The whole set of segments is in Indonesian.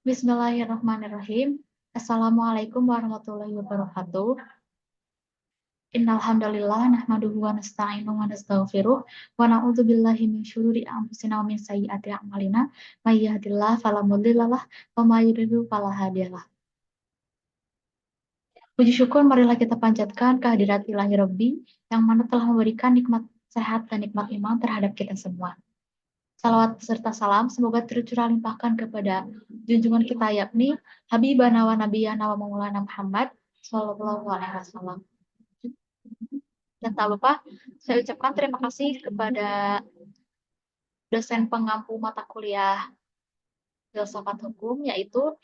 Bismillahirrahmanirrahim. Assalamualaikum warahmatullahi wabarakatuh. Innal hamdalillah nahmaduhu wa nasta'inuhu wa nastaghfiruh wa na'udzu billahi min syururi anfusina wa min sayyiati a'malina may yahdihillahu fala mudhillalah wa may yudhlil fala hadiyalah. Puji syukur marilah kita panjatkan kehadirat Ilahi Rabbi yang mana telah memberikan nikmat sehat dan nikmat iman terhadap kita semua. Salawat serta salam semoga tercurah limpahkan kepada junjungan kita yakni Habibana wa Nabiyana wa Maulana Muhammad Sallallahu Alaihi Wasallam. Dan tak lupa saya ucapkan terima kasih kepada dosen pengampu mata kuliah Filsafat Hukum yaitu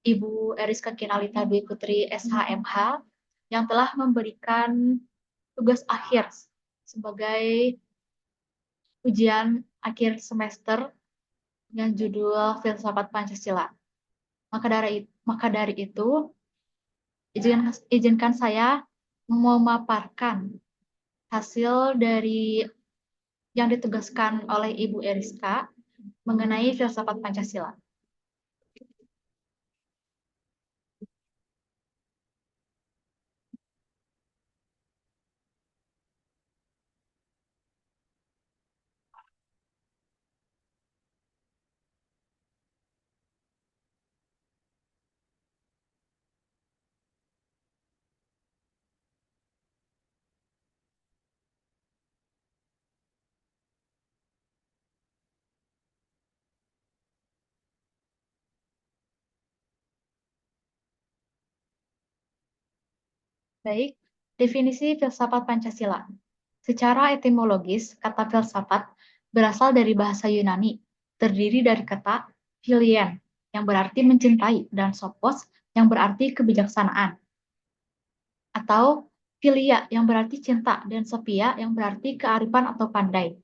Ibu Eriska Kinalita Dwi Putri SHMH yang telah memberikan tugas akhir sebagai ujian akhir semester dengan judul Filsafat Pancasila. Maka dari itu, izinkan saya memaparkan hasil dari yang ditugaskan oleh Ibu Eriska mengenai filsafat Pancasila. Baik, definisi filsafat Pancasila. Secara etimologis, kata filsafat berasal dari bahasa Yunani, terdiri dari kata philien, yang berarti mencintai, dan sophos, yang berarti kebijaksanaan. Atau philia, yang berarti cinta, dan sophia, yang berarti kearifan atau pandai.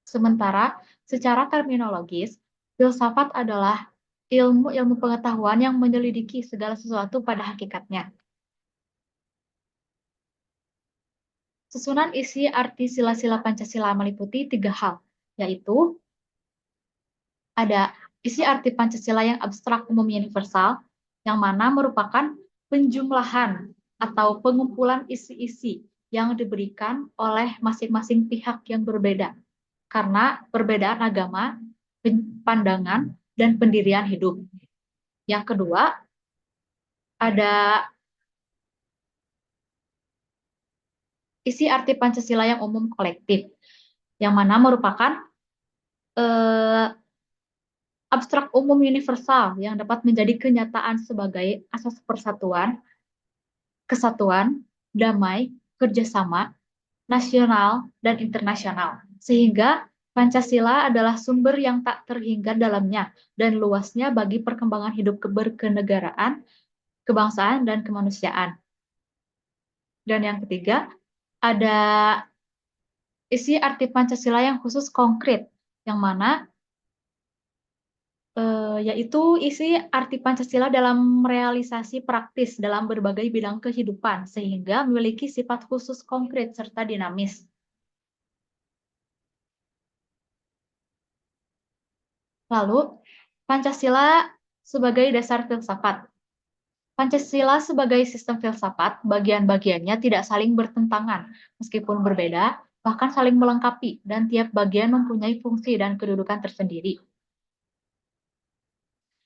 Sementara, secara terminologis, filsafat adalah ilmu pengetahuan yang menyelidiki segala sesuatu pada hakikatnya. Susunan isi arti sila-sila Pancasila meliputi 3 hal, yaitu ada isi arti Pancasila yang abstrak umum universal, yang mana merupakan penjumlahan atau pengumpulan isi-isi yang diberikan oleh masing-masing pihak yang berbeda, karena perbedaan agama, pandangan, dan pendirian hidup. Yang kedua, ada isi arti Pancasila yang umum kolektif, yang mana merupakan abstrak umum universal yang dapat menjadi kenyataan sebagai asas persatuan, kesatuan, damai, kerjasama, nasional, dan internasional. Sehingga Pancasila adalah sumber yang tak terhingga dalamnya dan luasnya bagi perkembangan hidup berkenegaraan, kebangsaan, dan kemanusiaan. Dan yang ketiga, ada isi arti Pancasila yang khusus konkret, yang mana yaitu isi arti Pancasila dalam realisasi praktis dalam berbagai bidang kehidupan, sehingga memiliki sifat khusus konkret serta dinamis. Lalu, Pancasila sebagai dasar filsafat. Pancasila sebagai sistem filsafat, bagian-bagiannya tidak saling bertentangan, meskipun berbeda, bahkan saling melengkapi, dan tiap bagian mempunyai fungsi dan kedudukan tersendiri.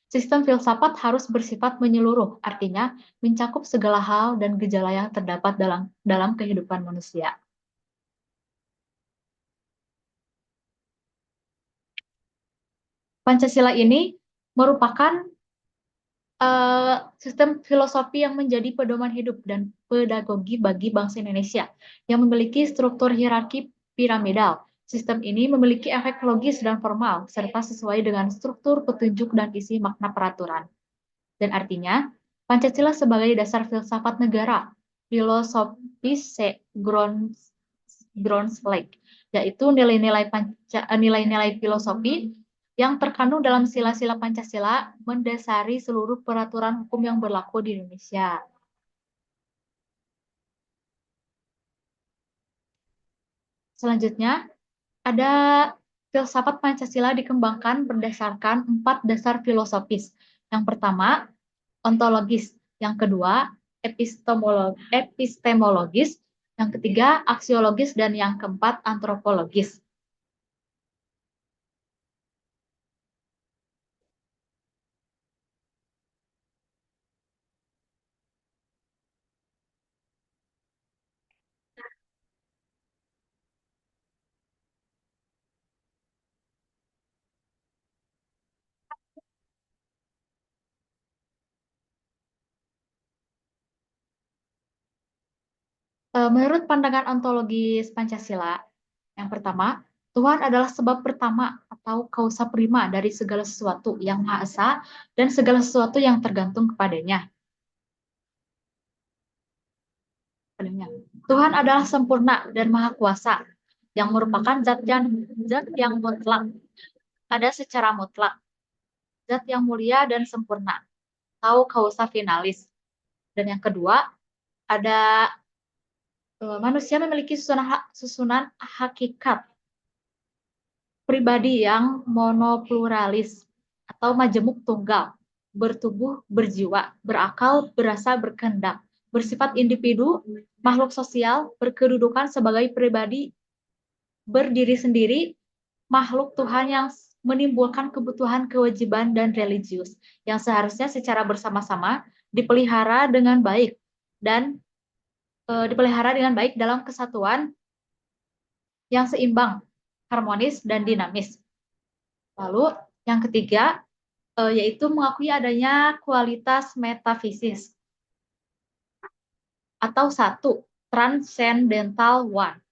Sistem filsafat harus bersifat menyeluruh, artinya mencakup segala hal dan gejala yang terdapat dalam kehidupan manusia. Pancasila ini merupakan sistem filosofi yang menjadi pedoman hidup dan pedagogi bagi bangsa Indonesia yang memiliki struktur hierarki piramidal. Sistem ini memiliki efek logis dan formal, serta sesuai dengan struktur petunjuk dan isi makna peraturan. Dan artinya, Pancasila sebagai dasar filsafat negara, filosofis Grundslag, yaitu nilai-nilai filosofi yang terkandung dalam sila-sila Pancasila mendasari seluruh peraturan hukum yang berlaku di Indonesia. Selanjutnya, ada Filsafat Pancasila dikembangkan berdasarkan 4 dasar filosofis. Yang pertama, ontologis. Yang kedua, epistemologis. Yang ketiga, aksiologis. Dan yang keempat, antropologis. Menurut pandangan ontologis Pancasila, yang pertama, Tuhan adalah sebab pertama atau kausa prima dari segala sesuatu yang Maha Esa dan segala sesuatu yang tergantung kepadanya. Tuhan adalah sempurna dan maha kuasa, yang merupakan zat yang mutlak, ada secara mutlak, zat yang mulia dan sempurna, atau kausa finalis. Dan yang kedua, ada manusia memiliki susunan hakikat pribadi yang monopluralis atau majemuk tunggal, bertubuh, berjiwa, berakal, berasa, berkehendak, bersifat individu, makhluk sosial, berkedudukan sebagai pribadi, berdiri sendiri, makhluk Tuhan yang menimbulkan kebutuhan, kewajiban, dan religius yang seharusnya secara bersama-sama dipelihara dengan baik dan dalam kesatuan yang seimbang, harmonis, dan dinamis. Lalu yang ketiga, yaitu mengakui adanya kualitas metafisis atau satu, transcendental one,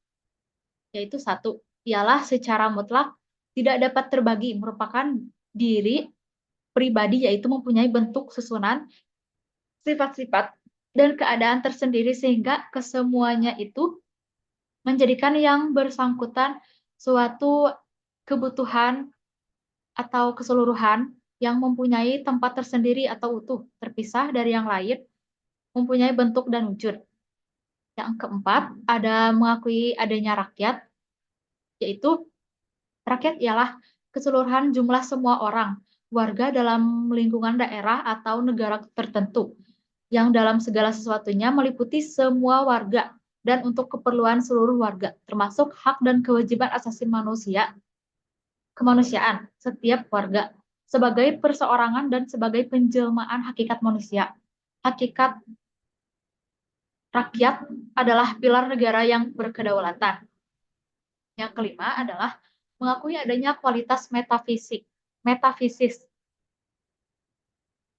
yaitu satu, ialah secara mutlak tidak dapat terbagi, merupakan diri pribadi, yaitu mempunyai bentuk susunan, sifat-sifat, dan keadaan tersendiri sehingga kesemuanya itu menjadikan yang bersangkutan suatu kebutuhan atau keseluruhan yang mempunyai tempat tersendiri atau utuh, terpisah dari yang lain, mempunyai bentuk dan wujud. Yang keempat, ada mengakui adanya rakyat, yaitu rakyat ialah keseluruhan jumlah semua orang, warga dalam lingkungan daerah atau negara tertentu, yang dalam segala sesuatunya meliputi semua warga dan untuk keperluan seluruh warga, termasuk hak dan kewajiban asasi kemanusiaan setiap warga, sebagai perseorangan dan sebagai penjelmaan hakikat manusia. Hakikat rakyat adalah pilar negara yang berkedaulatan. Yang kelima adalah mengakui adanya kualitas metafisis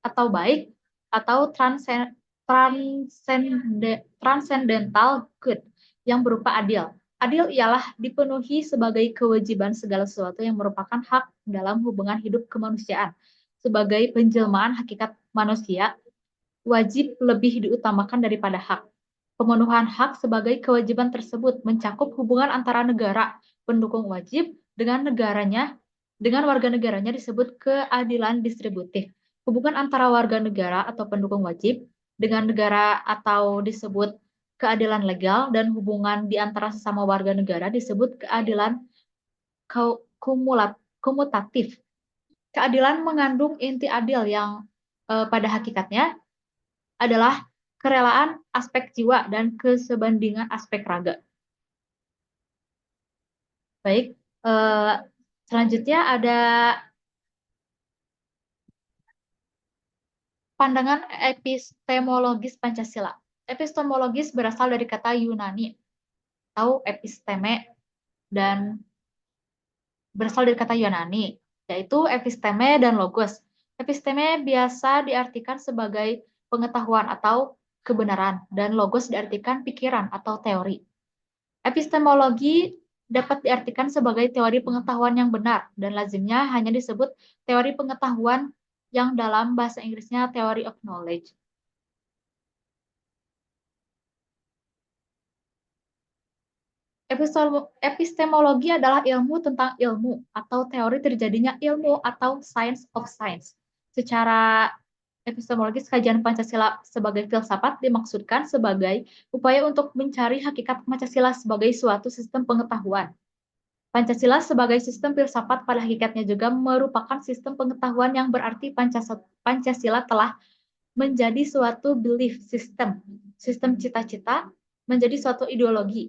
atau baik atau transcendental good yang berupa adil. Adil ialah dipenuhi sebagai kewajiban segala sesuatu yang merupakan hak dalam hubungan hidup kemanusiaan. Sebagai penjelmaan hakikat manusia, wajib lebih diutamakan daripada hak. Pemenuhan hak sebagai kewajiban tersebut mencakup hubungan antara negara pendukung wajib dengan warga negaranya disebut keadilan distributif. Hubungan antara warga negara atau pendukung wajib dengan negara atau disebut keadilan legal, dan hubungan di antara sesama warga negara disebut keadilan komutatif. Keadilan mengandung inti adil yang pada hakikatnya adalah kerelaan aspek jiwa dan kesebandingan aspek raga. Baik, selanjutnya ada pandangan epistemologis Pancasila. Epistemologis berasal dari kata Yunani atau episteme, dan berasal dari kata Yunani, yaitu episteme dan logos. Episteme biasa diartikan sebagai pengetahuan atau kebenaran, dan logos diartikan pikiran atau teori. Epistemologi dapat diartikan sebagai teori pengetahuan yang benar, dan lazimnya hanya disebut teori pengetahuan, yang dalam bahasa Inggrisnya theory of knowledge. Epistemologi adalah ilmu tentang ilmu atau teori terjadinya ilmu atau science of science. Secara epistemologis, kajian Pancasila sebagai filsafat dimaksudkan sebagai upaya untuk mencari hakikat Pancasila sebagai suatu sistem pengetahuan. Pancasila sebagai sistem filsafat pada hakikatnya juga merupakan sistem pengetahuan yang berarti Pancasila telah menjadi suatu belief system, sistem cita-cita menjadi suatu ideologi.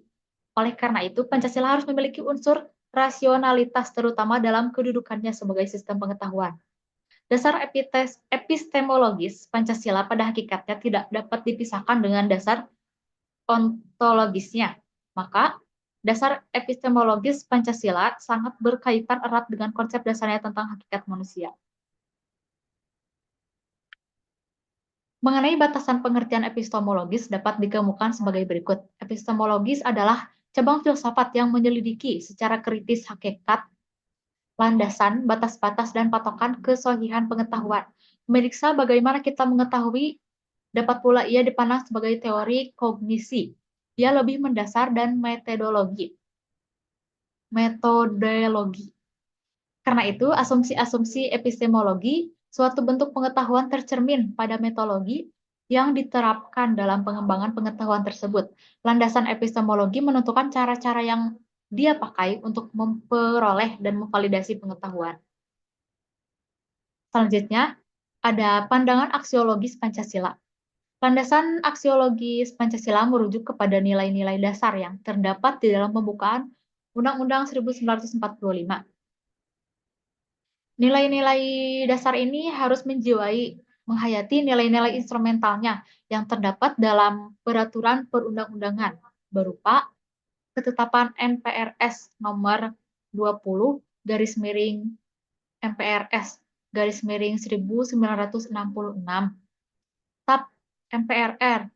Oleh karena itu, Pancasila harus memiliki unsur rasionalitas terutama dalam kedudukannya sebagai sistem pengetahuan. Dasar epistemologis Pancasila pada hakikatnya tidak dapat dipisahkan dengan dasar ontologisnya. Maka, dasar epistemologis Pancasila sangat berkaitan erat dengan konsep dasarnya tentang hakikat manusia. Mengenai batasan pengertian epistemologis dapat dikemukakan sebagai berikut. Epistemologis adalah cabang filsafat yang menyelidiki secara kritis hakikat, landasan, batas-batas, dan patokan kesohihan pengetahuan. Memeriksa bagaimana kita mengetahui, dapat pula ia dipandang sebagai teori kognisi. Ia lebih mendasar dan metodologi. Karena itu, asumsi-asumsi epistemologi suatu bentuk pengetahuan tercermin pada metodologi yang diterapkan dalam pengembangan pengetahuan tersebut. Landasan epistemologi menentukan cara-cara yang dia pakai untuk memperoleh dan memvalidasi pengetahuan. Selanjutnya, ada pandangan aksiologis Pancasila. Landasan aksiologis Pancasila merujuk kepada nilai-nilai dasar yang terdapat di dalam pembukaan Undang-Undang 1945. Nilai-nilai dasar ini harus menghayati nilai-nilai instrumentalnya yang terdapat dalam peraturan perundang-undangan berupa ketetapan MPRS nomor 20 garis miring MPRS garis miring 1966, TAP MPR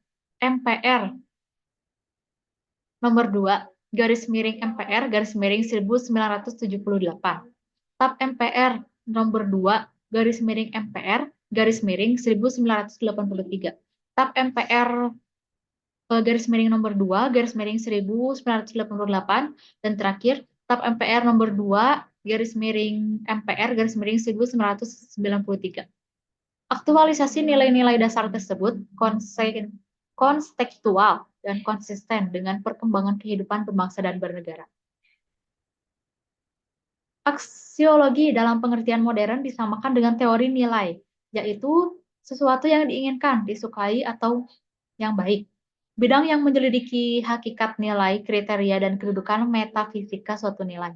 nomor 2 garis miring MPR garis miring 1978. TAP MPR nomor 2 garis miring MPR garis miring 1983. TAP MPR garis miring nomor 2 garis miring 1988 dan terakhir TAP MPR nomor 2 garis miring MPR garis miring 1993. Aktualisasi nilai-nilai dasar tersebut kontekstual dan konsisten dengan perkembangan kehidupan berbangsa dan bernegara. Aksiologi dalam pengertian modern disamakan dengan teori nilai, yaitu sesuatu yang diinginkan, disukai, atau yang baik. Bidang yang menyelidiki hakikat nilai, kriteria, dan kedudukan metafisika suatu nilai.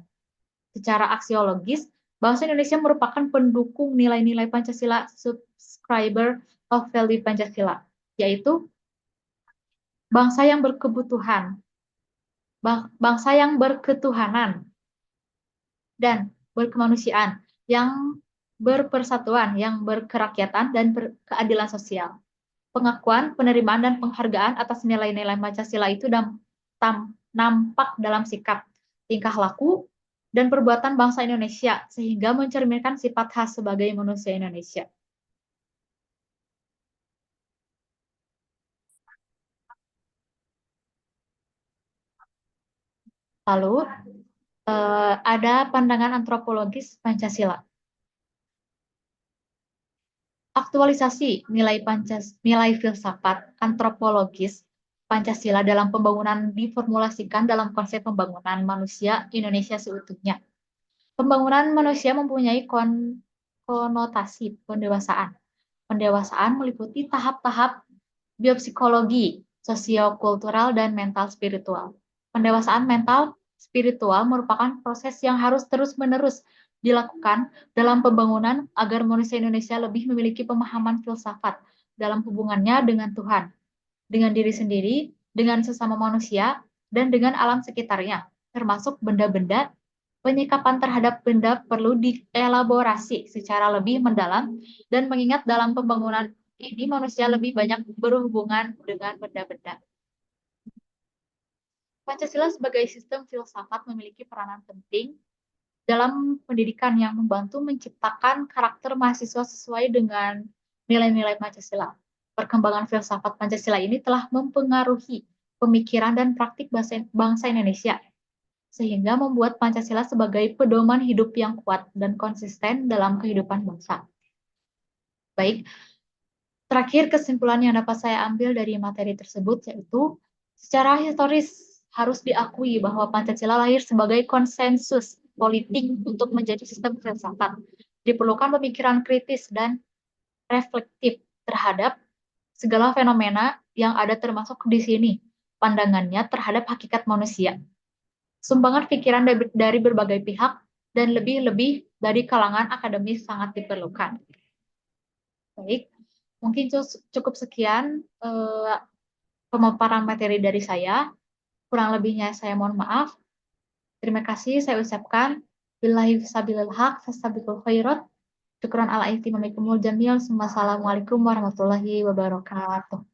Secara aksiologis, bangsa Indonesia merupakan pendukung nilai-nilai Pancasila, subscriber of value Pancasila, yaitu bangsa yang berketuhanan, dan berkemanusiaan, yang berpersatuan, yang berkerakyatan, dan berkeadilan sosial. Pengakuan, penerimaan, dan penghargaan atas nilai-nilai Pancasila itu nampak dalam sikap, tingkah laku, dan perbuatan bangsa Indonesia, sehingga mencerminkan sifat khas sebagai manusia Indonesia. Lalu, ada pandangan antropologis Pancasila. Aktualisasi nilai filsafat antropologis Pancasila dalam pembangunan diformulasikan dalam konsep pembangunan manusia Indonesia seutuhnya. Pembangunan manusia mempunyai konotasi pendewasaan. Pendewasaan meliputi tahap-tahap biopsikologi, sosiokultural, dan mental spiritual. Pendewasaan mental spiritual merupakan proses yang harus terus-menerus dilakukan dalam pembangunan agar manusia Indonesia lebih memiliki pemahaman filsafat dalam hubungannya dengan Tuhan, dengan diri sendiri, dengan sesama manusia, dan dengan alam sekitarnya, termasuk benda-benda. Penyikapan terhadap benda perlu dielaborasi secara lebih mendalam dan mengingat dalam pembangunan ini manusia lebih banyak berhubungan dengan benda-benda. Pancasila sebagai sistem filsafat memiliki peranan penting dalam pendidikan yang membantu menciptakan karakter mahasiswa sesuai dengan nilai-nilai Pancasila. Perkembangan filsafat Pancasila ini telah mempengaruhi pemikiran dan praktik bangsa Indonesia, sehingga membuat Pancasila sebagai pedoman hidup yang kuat dan konsisten dalam kehidupan bangsa. Baik, terakhir kesimpulan yang dapat saya ambil dari materi tersebut yaitu secara historis harus diakui bahwa Pancasila lahir sebagai konsensus politik untuk menjadi sistem filsafat. Diperlukan pemikiran kritis dan reflektif terhadap segala fenomena yang ada termasuk di sini pandangannya terhadap hakikat manusia. Sumbangan pikiran dari berbagai pihak dan lebih-lebih dari kalangan akademis sangat diperlukan. Baik, mungkin cukup sekian pemaparan materi dari saya. Kurang lebihnya saya mohon maaf. Terima kasih saya ucapkan. Billahi fisabilil haq, fastabiqul khairat. Syukran ala ihtimamikumul jamil. Wassalamualaikum warahmatullahi wabarakatuh.